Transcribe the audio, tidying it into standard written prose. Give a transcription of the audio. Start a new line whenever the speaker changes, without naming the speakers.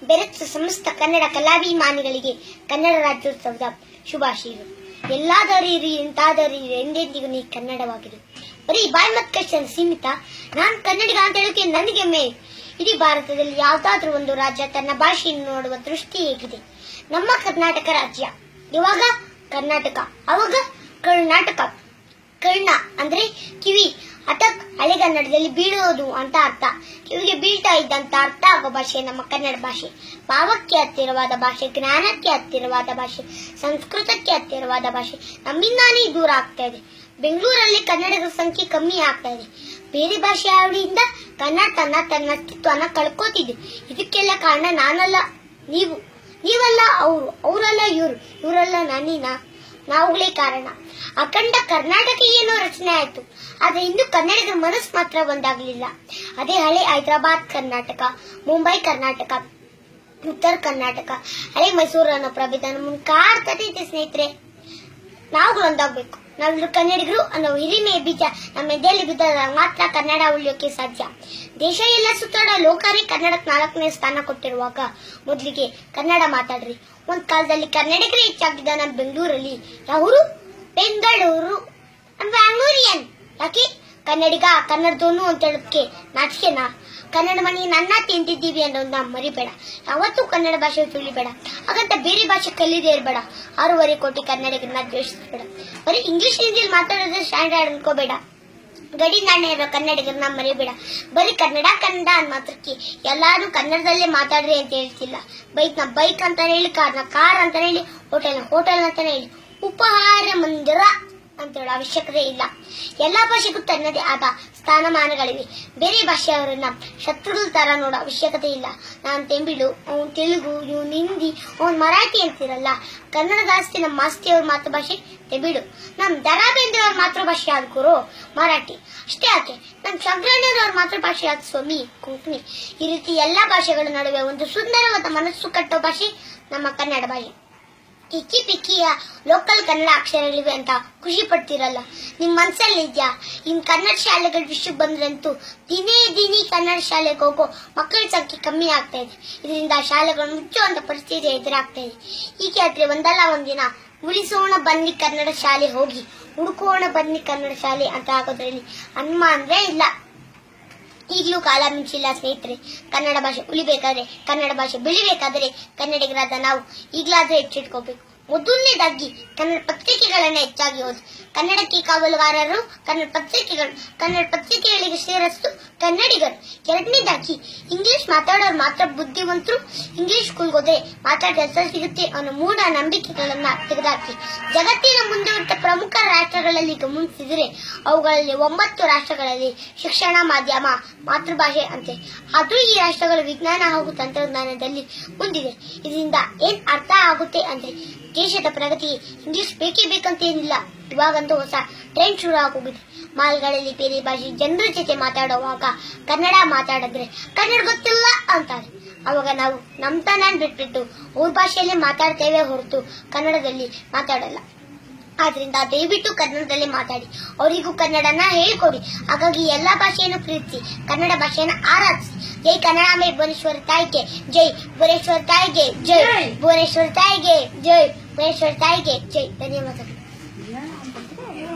ಬೆರೆತ ಸಮಸ್ತ ಕನ್ನಡ ಕಲಾಭಿಮಾನಿಗಳಿಗೆ ಕನ್ನಡ ರಾಜ್ಯೋತ್ಸವದ ಶುಭಾಶಯಗಳು. ಎಲ್ಲಾದರಿರಿ ಎಂತಾದರಿರಿ ಎಂದೆಂದಿಗೂ ನೀ ಕನ್ನಡವಾಗಿರು. ಬರೀ ಬಾಯಿ ಮತ್ ಕಷ್ಟ ಸೀಮಿತ. ನಾನು ಕನ್ನಡಿಗ ಅಂತ ಹೇಳೋಕೆ ನನಗೆ ಮೇಲೆ. ಇಡೀ ಭಾರತದಲ್ಲಿ ಯಾವ್ದಾದ್ರೂ ಒಂದು ರಾಜ್ಯ ತನ್ನ ಭಾಷೆಯನ್ನು ನೋಡುವ ದೃಷ್ಟಿ ಹೇಗಿದೆ? ನಮ್ಮ ಕರ್ನಾಟಕ ರಾಜ್ಯ. ಇವಾಗ ಕರ್ನಾಟಕ, ಅವಾಗ ಕರ್ನಾಟಕ. ಕರ್ಣ ಅಂದ್ರೆ ಕಿವಿ, ಅಟಕ್ ಹಳೆಗನ್ನಡದಲ್ಲಿ ಬೀಳೋದು ಅಂತ ಅರ್ಥ. ಕಿವಿಗೆ ಬೀಳ್ತಾ ಇದ್ದಂತ ಅರ್ಥ ಆಗೋ ಭಾಷೆ ನಮ್ಮ ಕನ್ನಡ ಭಾಷೆ. ಭಾವಕ್ಕೆ ಹತ್ತಿರವಾದ ಭಾಷೆ, ಜ್ಞಾನಕ್ಕೆ ಹತ್ತಿರವಾದ ಭಾಷೆ, ಸಂಸ್ಕೃತಕ್ಕೆ ಹತ್ತಿರವಾದ ಭಾಷೆ ನಮ್ಮಿಂದಾನೇ ದೂರ ಆಗ್ತಾ ಇದೆ. ಬೆಂಗಳೂರಲ್ಲಿ ಕನ್ನಡಿಗರ ಸಂಖ್ಯೆ ಕಮ್ಮಿ ಆಗ್ತಾ ಇದೆ. ಬೇರೆ ಭಾಷೆ ಅವಳಿಯಿಂದ ಕನ್ನಡ ತನ್ನ ಅಸ್ತಿತ್ವನ ಕಳ್ಕೋತಿದೆ. ಇದಕ್ಕೆಲ್ಲ ಕಾರಣ ನಾನಲ್ಲ, ನೀವಲ್ಲ, ಅವರಲ್ಲ ಇವರು, ಇವರಲ್ಲ ನಾವುಗಳೇ ಕಾರಣ. ಅಖಂಡ ಕರ್ನಾಟಕ ಏನೋ ರಚನೆ ಆಯ್ತು, ಆದ್ರೆ ಇನ್ನು ಕನ್ನಡಿಗರ ಮನಸ್ಸು ಮಾತ್ರ ಒಂದಾಗ್ಲಿಲ್ಲ. ಅದೇ ಹಳೆ ಹೈದರಾಬಾದ್ ಕರ್ನಾಟಕ, ಮುಂಬೈ ಕರ್ನಾಟಕ, ಉತ್ತರ ಕರ್ನಾಟಕ, ಹಳೆ ಮೈಸೂರು ಅನ್ನೋ ಪ್ರಭೇದ ನಮ್ಮನ್ನು ಕಾಡ್ತಾನೆ ಇದೆ ಸ್ನೇಹಿತರೆ. ನಾವುಗಳು ಒಂದಾಗ್ಬೇಕು. ನಾವೆಲ್ಲರೂ ಕನ್ನಡಿಗರು ಅನ್ನೋ ಹಿರಿಮೆ ಬೀಜ ನಮ್ಮ ಎದೆಯಲ್ಲಿ ಬಿದ್ದಾಗ ಮಾತ್ರ ಕನ್ನಡ ಉಳಿಯೋಕೆ ಸಾಧ್ಯ. ದೇಶ ಎಲ್ಲ ಸುತ್ತಾಡೋ ಲೋಕರೇ ಕನ್ನಡಕ್ಕೆ 4ನೇ ಸ್ಥಾನ ಕೊಟ್ಟಿರುವಾಗ ಮೊದಲಿಗೆ ಕನ್ನಡ ಮಾತಾಡ್ರಿ. ಒಂದ್ ಕಾಲದಲ್ಲಿ ಕನ್ನಡಿಗರೇ ಹೆಚ್ಚಾಗಿದ್ದ ನಮ್ಮ ಬೆಂಗಳೂರಲ್ಲಿ ಯಾರು? ಬೆಂಗಳೂರು, ಬ್ಯಾಂಗ್ಳೂರಿಯನ್. ಯಾಕೆ ಕನ್ನಡಿಗ ಕನ್ನಡದೋನು ಅಂತ ಹೇಳೋದಕ್ಕೆ ನಾಚಿಕೆನಾ? ಕನ್ನಡ ಮನೆ ನನ್ನ ತಿಂತಿದ್ದೀವಿ ಅನ್ನೋದನ್ನ ಮರಿಬೇಡ. ಯಾವತ್ತೂ ಕನ್ನಡ ಭಾಷೆ ತುಳಿಬೇಡ. ಹಾಗಂತ ಬೇರೆ ಭಾಷೆ ಕಲಿದೇ ಇರಬೇಡ. 6.5 ಕೋಟಿ ಕನ್ನಡಿಗರನ್ನ ದ್ವೇಷಿಸಬೇಡ. ಬರೀ ಇಂಗ್ಲಿಷ್ ಹಿಂದಿಯಲ್ಲಿ ಮಾತಾಡೋದು ಸ್ಟ್ಯಾಂಡರ್ಡ್ ಅನ್ಕೋಬೇಡ. ಗಡಿ ನಾಣ್ಯ ಇರೋ ಕನ್ನಡಿಗರನ್ನ ಮರಿಬೇಡ. ಬರೀ ಕನ್ನಡ ಅಂದ್ ಮಾತ್ರಕ್ಕೆ ಎಲ್ಲಾರು ಕನ್ನಡದಲ್ಲೇ ಮಾತಾಡ್ರಿ ಅಂತ ಹೇಳ್ತಿಲ್ಲ. ಬೈಕ್ ಅಂತಾನೆ ಹೇಳಿ, ಕಾರ್ ಅಂತಾನೆ ಹೇಳಿ, ಹೋಟೆಲ್ ಅಂತಾನೆ ಹೇಳಿ, ಉಪಹಾರ ಮಂದಿರ ಅಂತ ಹೇಳೋ ಅವಶ್ಯಕತೆ ಇಲ್ಲ. ಎಲ್ಲಾ ಭಾಷೆಗೂ ತನ್ನದೇ ಆದ ಸ್ಥಾನಮಾನಗಳಿವೆ. ಬೇರೆ ಭಾಷೆಯವರನ್ನ ಶತ್ರುಗಳ ತರ ನೋಡೋ ಅವಶ್ಯಕತೆ ಇಲ್ಲ. ನಾನ್ ತೆಂಬಿಳು, ಅವನ್ ತೆಲುಗು, ಇವನ್ ಹಿಂದಿ, ಅವನ್ ಮರಾಠಿ ಅಂತಿರಲ್ಲ. ಕನ್ನಡದ ಆಸ್ತಿ ನಮ್ಮ ಮಾಸ್ತಿಯವ್ರ ಮಾತೃಭಾಷೆ ತೆಂಬಿಳು. ನಮ್ ದರಾ ಬೇಂದ್ರೆಯವ್ರ ಮಾತೃಭಾಷೆ ಆದ್ಕೂರು ಮರಾಠಿ. ಅಷ್ಟೇ ಯಾಕೆ, ನಮ್ ಶಂಕರಣ್ಣವ್ರವ್ರ ಮಾತೃಭಾಷೆ ಆದ ಸ್ವಾಮಿ ಕೊಂಕಣಿ. ಈ ರೀತಿ ಎಲ್ಲಾ ಭಾಷೆಗಳ ನಡುವೆ ಒಂದು ಸುಂದರವಾದ ಮನಸ್ಸು ಕಟ್ಟೋ ಭಾಷೆ ನಮ್ಮ ಕನ್ನಡ ಭಾಷೆ. ಇಕ್ಕಿ ಪಿಕ್ಕಿಯ ಲೋಕಲ್ ಕನ್ನಡ ಅಕ್ಷರಗಳಿವೆ ಅಂತ ಖುಷಿ ಪಡ್ತಿರಲ್ಲ, ನಿಮ್ ಮನ್ಸಲ್ಲಿ ಇದ್ಯಾ? ಇನ್ ಕನ್ನಡ ಶಾಲೆಗಳ ವಿಷಯಕ್ಕೆ ಬಂದ್ರಂತೂ ದಿನೇ ಕನ್ನಡ ಶಾಲೆಗೆ ಹೋಗೋ ಮಕ್ಕಳ ಸಂಖ್ಯೆ ಕಮ್ಮಿ ಆಗ್ತಾ ಇದೆ. ಇದರಿಂದ ಶಾಲೆಗಳು ಮುಚ್ಚುವಂತ ಪರಿಸ್ಥಿತಿ ಎದುರಾಗ್ತಾ ಇದೆ. ಹೀಗೆ ಆದ್ರೆ ಒಂದಲ್ಲ ಒಂದಿನ ಉಳಿಸೋಣ ಬನ್ನಿ ಕನ್ನಡ ಶಾಲೆ ಹೋಗಿ, ಹುಡುಕೋಣ ಬನ್ನಿ ಕನ್ನಡ ಶಾಲೆ ಅಂತ ಆಗೋದ್ರಲ್ಲಿ ಅನುಮಾನವೇ ಇಲ್ಲ. ಈಗಲೂ ಕಾಲ ಮಿಂಚಿಲ್ಲ ಸ್ನೇಹಿತರೆ. ಕನ್ನಡ ಭಾಷೆ ಉಳಿಬೇಕಾದ್ರೆ, ಕನ್ನಡ ಭಾಷೆ ಬೆಳಿಬೇಕಾದ್ರೆ ಕನ್ನಡಿಗರಾದ ನಾವು ಈಗಲಾದ್ರೂ ಎಚ್ಚೆಟ್ಕೋಬೇಕು. ಮೊದಲನೇದಾಗಿ ಕನ್ನಡ ಪತ್ರಿಕೆಗಳನ್ನ ಹೆಚ್ಚಾಗಿ ಓದಿ. ಕನ್ನಡಕ್ಕೆ ಕಾವಲುಗಾರರು ಕನ್ನಡ ಪತ್ರಿಕೆಗಳಿಗೆ ಸೇರಸ್ತು ಕನ್ನಡಿಗರು. ಎರಡನೇದಾಗಿ ಇಂಗ್ಲಿಷ್ ಮಾತಾಡೋರು ಮಾತ್ರ ಬುದ್ಧಿವಂತರು. ಇಂಗ್ಲಿಷ್ ಸ್ಕೂಲ್ಗೆ ಹೋದ್ರೆ ಮಾತ್ರ ಕೆಲಸ ಸಿಗುತ್ತೆ ಅನ್ನೋ ಮೂಢ ನಂಬಿಕೆಗಳನ್ನ ತೆಗೆದುಹಾಕಿ ಜಗತ್ತಿನ ಮುಂದುವರಿದ ಪ್ರಮುಖ ರಾಷ್ಟ್ರಗಳಲ್ಲಿ ಗಮನಿಸಿದರೆ ಅವುಗಳಲ್ಲಿ 9 ರಾಷ್ಟ್ರಗಳಲ್ಲಿ ಶಿಕ್ಷಣ ಮಾಧ್ಯಮ ಮಾತೃಭಾಷೆ ಅಂತೆ. ಆದ್ರೂ ಈ ರಾಷ್ಟ್ರಗಳು ವಿಜ್ಞಾನ ಹಾಗೂ ತಂತ್ರಜ್ಞಾನದಲ್ಲಿ ಮುಂದಿದೆ. ಇದರಿಂದ ಏನ್ ಅರ್ಥ ಆಗುತ್ತೆ ಅಂದ್ರೆ ದೇಶದ ಪ್ರಗತಿಗೆ ಇಂಗ್ಲಿಷ್ ಬೇಕೇ ಬೇಕಂತ ಏನಿಲ್ಲ. ಇವಾಗಂತೂ ಹೊಸ ಟ್ರೆಂಡ್ ಶುರು ಆಗೋಗಿದೆ. ಮಾಲ್ಗಳಲ್ಲಿ ಬೇರೆ ಭಾಷೆ ಜನರ ಜೊತೆ ಮಾತಾಡುವಾಗ ಕನ್ನಡ ಮಾತಾಡಿದ್ರೆ ಕನ್ನಡ ಗೊತ್ತಿಲ್ಲ ಅಂತಾರೆ. ಅವಾಗ ನಾವು ನಮ್ತನ ಬಿಟ್ಬಿಟ್ಟು ಅವ್ರ ಭಾಷೆಯಲ್ಲೇ ಮಾತಾಡ್ತೇವೆ ಹೊರತು ಕನ್ನಡದಲ್ಲಿ ಮಾತಾಡಲ್ಲ. ಆದ್ರಿಂದ ದಯವಿಟ್ಟು ಕನ್ನಡದಲ್ಲಿ ಮಾತಾಡಿ, ಅವರಿಗೂ ಕನ್ನಡನ ಹೇಳ್ಕೊಡಿ. ಹಾಗಾಗಿ ಎಲ್ಲಾ ಭಾಷೆಯನ್ನು ಪ್ರೀತಿಸಿ, ಕನ್ನಡ ಭಾಷೆಯನ್ನು ಆರಾಧಿಸಿ. ಜೈ ಕನ್ನಡಾಂಬೆ ಭುವನೇಶ್ವರ ತಾಯಿಗೆ ಜೈ, ಭುವನೇಶ್ವರ ತಾಯಿಗೆ ಜೈ, ಭುವನೇಶ್ವರ ತಾಯಿಗೆ ಜೈ, ಭುವನೇಶ್ವರ ತಾಯಿಗೆ ಜೈ. ಧನ್ಯವಾದಗಳು.